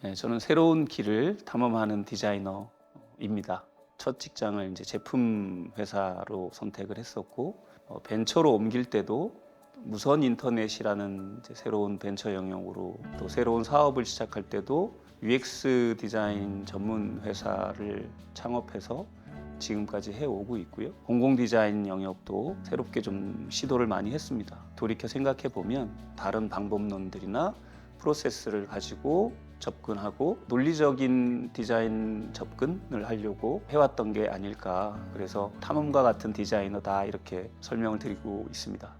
네, 저는 새로운 길을 탐험하는 디자이너입니다. 첫 직장을 이제 제품 회사로 선택을 했었고 벤처로 옮길 때도 무선 인터넷이라는 이제 새로운 벤처 영역으로 또 새로운 사업을 시작할 때도 UX 디자인 전문 회사를 창업해서 지금까지 해오고 있고요. 공공 디자인 영역도 새롭게 좀 시도를 많이 했습니다. 돌이켜 생각해 보면 다른 방법론들이나 프로세스를 가지고 접근하고 논리적인 디자인 접근을 하려고 해왔던 게 아닐까. 그래서 탐험가 같은 디자이너다 이렇게 설명을 드리고 있습니다.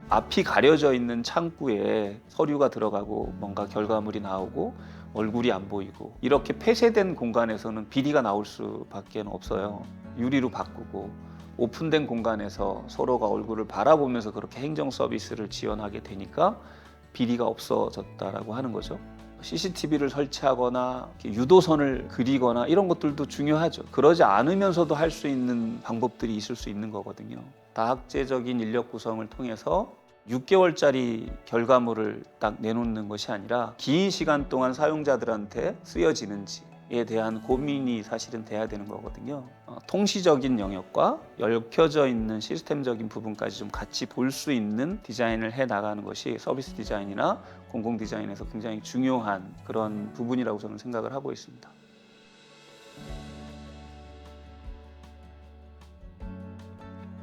앞이 가려져 있는 창구에 서류가 들어가고 뭔가 결과물이 나오고 얼굴이 안 보이고 이렇게 폐쇄된 공간에서는 비리가 나올 수밖에 없어요. 유리로 바꾸고 오픈된 공간에서 서로가 얼굴을 바라보면서 그렇게 행정 서비스를 지원하게 되니까 비리가 없어졌다라고 하는 거죠. CCTV를 설치하거나 유도선을 그리거나 이런 것들도 중요하죠. 그러지 않으면서도 할 수 있는 방법들이 있을 수 있는 거거든요. 다학제적인 인력 구성을 통해서 6개월짜리 결과물을 딱 내놓는 것이 아니라 긴 시간 동안 사용자들한테 쓰여지는지에 대한 고민이 사실은 돼야 되는 거거든요. 통시적인 영역과 얽혀져 있는 시스템적인 부분까지 좀 같이 볼 수 있는 디자인을 해 나가는 것이 서비스 디자인이나 공공 디자인에서 굉장히 중요한 그런 부분이라고 저는 생각을 하고 있습니다.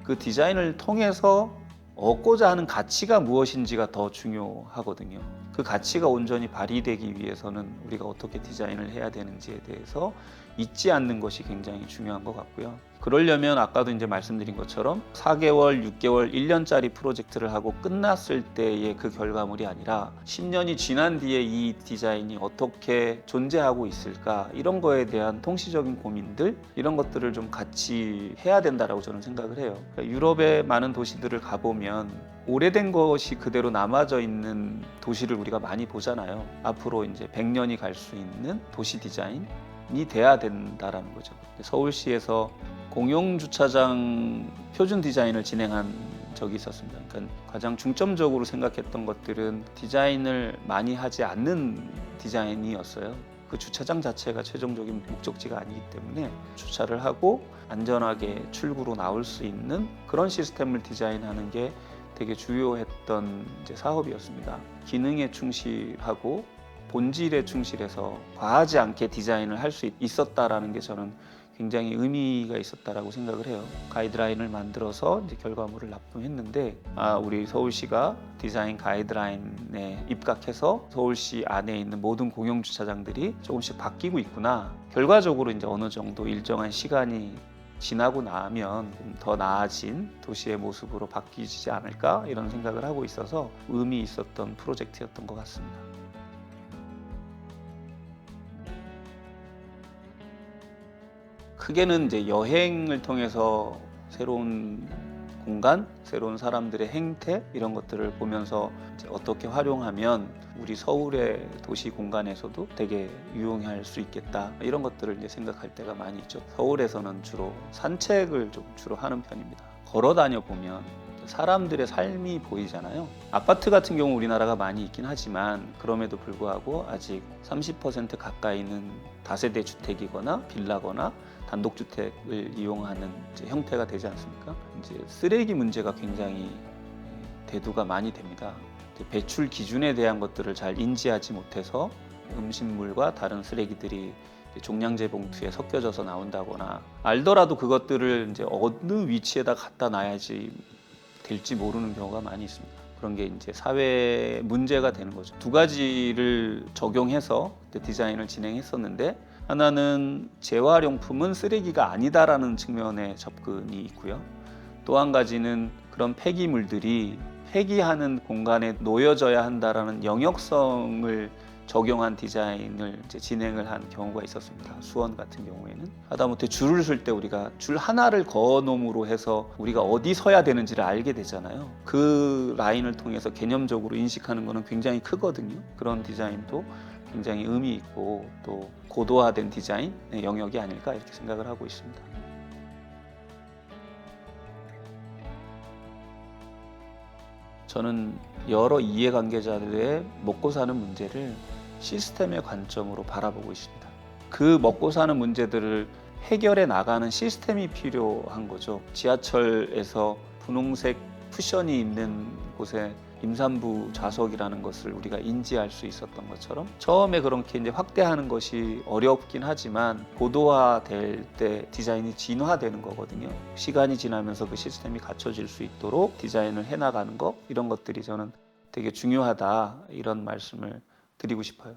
그 디자인을 통해서 얻고자 하는 가치가 무엇인지가 더 중요하거든요. 그 가치가 온전히 발휘되기 위해서는 우리가 어떻게 디자인을 해야 되는지에 대해서 잊지 않는 것이 굉장히 중요한 것 같고요. 그러려면 아까도 이제 말씀드린 것처럼 4개월, 6개월, 1년짜리 프로젝트를 하고 끝났을 때의 그 결과물이 아니라 10년이 지난 뒤에 이 디자인이 어떻게 존재하고 있을까 이런 거에 대한 통시적인 고민들 이런 것들을 좀 같이 해야 된다라고 저는 생각을 해요. 그러니까 유럽의 많은 도시들을 가보면 오래된 것이 그대로 남아져 있는 도시를 우리가 많이 보잖아요. 앞으로 이제 100년이 갈 수 있는 도시 디자인이 돼야 된다라는 거죠. 서울시에서 공용주차장 표준 디자인을 진행한 적이 있었습니다. 그러니까 가장 중점적으로 생각했던 것들은 디자인을 많이 하지 않는 디자인이었어요. 그 주차장 자체가 최종적인 목적지가 아니기 때문에 주차를 하고 안전하게 출구로 나올 수 있는 그런 시스템을 디자인하는 게 되게 주요했던 이제 사업이었습니다. 기능에 충실하고 본질에 충실해서 과하지 않게 디자인을 할 수 있었다라는 게 저는 굉장히 의미가 있었다라고 생각을 해요. 가이드라인을 만들어서 이제 결과물을 납품했는데 우리 서울시가 디자인 가이드라인에 입각해서 서울시 안에 있는 모든 공용 주차장들이 조금씩 바뀌고 있구나. 결과적으로 이제 어느 정도 일정한 시간이 지나고 나면 더 나아진 도시의 모습으로 바뀌지 않을까 이런 생각을 하고 있어서 의미 있었던 프로젝트였던 것 같습니다. 크게는 이제 여행을 통해서 새로운 공간, 새로운 사람들의 행태 이런 것들을 보면서 이제 어떻게 활용하면 우리 서울의 도시 공간에서도 되게 유용할 수 있겠다 이런 것들을 이제 생각할 때가 많이 있죠. 서울에서는 주로 산책을 좀 주로 하는 편입니다. 걸어 다녀 보면 사람들의 삶이 보이잖아요. 아파트 같은 경우 우리나라가 많이 있긴 하지만 그럼에도 불구하고 아직 30% 가까이는 다세대 주택이거나 빌라거나 단독주택을 이용하는 형태가 되지 않습니까? 이제 쓰레기 문제가 굉장히 대두가 많이 됩니다. 배출 기준에 대한 것들을 잘 인지하지 못해서 음식물과 다른 쓰레기들이 종량제 봉투에 섞여져서 나온다거나 알더라도 그것들을 이제 어느 위치에다 갖다 놔야지 될지 모르는 경우가 많이 있습니다. 그런 게 이제 사회 문제가 되는 거죠. 두 가지를 적용해서 디자인을 진행했었는데 하나는 재활용품은 쓰레기가 아니다라는 측면의 접근이 있고요. 또 한 가지는 그런 폐기물들이 폐기하는 공간에 놓여져야 한다라는 영역성을 적용한 디자인을 이제 진행을 한 경우가 있었습니다. 수원 같은 경우에는 하다못해 줄을 설 때 우리가 줄 하나를 그어 놓음으로 해서 우리가 어디 서야 되는지를 알게 되잖아요. 그 라인을 통해서 개념적으로 인식하는 것은 굉장히 크거든요. 그런 디자인도 굉장히 의미 있고 또 고도화된 디자인의 영역이 아닐까 이렇게 생각을 하고 있습니다. 저는 여러 이해관계자들의 먹고 사는 문제를 시스템의 관점으로 바라보고 있습니다. 그 먹고 사는 문제들을 해결해 나가는 시스템이 필요한 거죠. 지하철에서 분홍색 쿠션이 있는 곳에 임산부 좌석이라는 것을 우리가 인지할 수 있었던 것처럼 처음에 그렇게 이제 확대하는 것이 어렵긴 하지만 고도화될 때 디자인이 진화되는 거거든요. 시간이 지나면서 그 시스템이 갖춰질 수 있도록 디자인을 해나가는 것, 이런 것들이 저는 되게 중요하다, 이런 말씀을 드리고 싶어요.